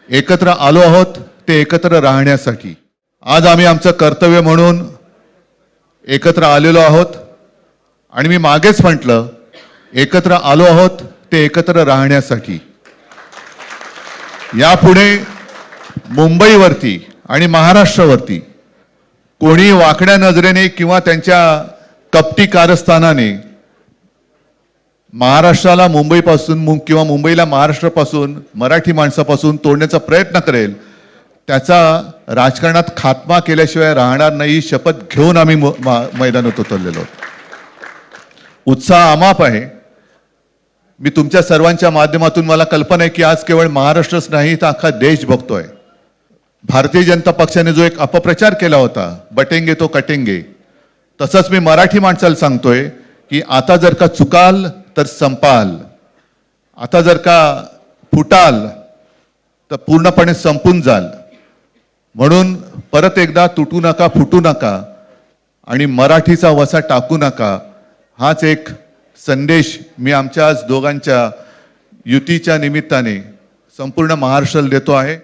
एकत्र आलो आहोत ते एकत्र राहण्यासाठी. आज आम्ही आमचं कर्तव्य म्हणून एकत्र आलेलो आहोत आणि मी मागेच म्हटलं एकत्र आलो आहोत ते एकत्र राहण्यासाठी. यापुढे मुंबईवरती आणि महाराष्ट्रावरती कोणी वाकड्या नजरेने किंवा त्यांच्या कपटी कारस्थानाने महाराष्ट्राला मुंबईपासून किंवा मुंबईला महाराष्ट्रापासून मराठी माणसापासून तोडण्याचा प्रयत्न करेल त्याचा राजकारणात खात्मा केल्याशिवाय राहणार नाही. शपथ घेऊन आम्ही मैदानात उतरलेलो आहोत. उत्साह अमाप आहे. मी तुमच्या सर्वांच्या माध्यमातून मला कल्पना आहे की आज केवळ महाराष्ट्रच नाही तर अख्खा देश बघतोय. भारतीय जनता पक्षाने जो एक अपप्रचार केला होता बटेंगे तो कटेंगे, तसंच मी मराठी माणसाला सांगतोय की आता जर का चुकाल तर संपाल, आता जर का फुटाल तर पूर्णपणे संपून जाल. म्हणून परत एकदा तुटू नका, फुटू नका आणि मराठीचा वसा टाकू नका, हाच एक संदेश मी आमच्या आज दोघांच्या युतीच्या निमित्ताने संपूर्ण महाराष्ट्राला देतो आहे.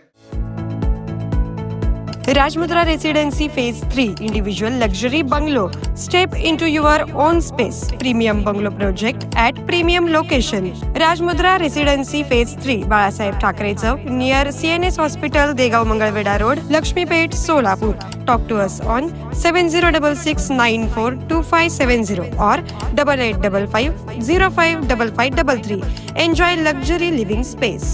Rajmudra Residency Phase 3 Individual Luxury Bungalow. Step into your own space. Premium Bungalow Project at Premium Location. Rajmudra Residency Phase 3 Balasaheb Thackeray Chowk near CNS Hospital, Degaon Mangalvedha road, Laxmipeth, Solapur. Talk to us on 7066942570 or 8855055533. Enjoy luxury living space.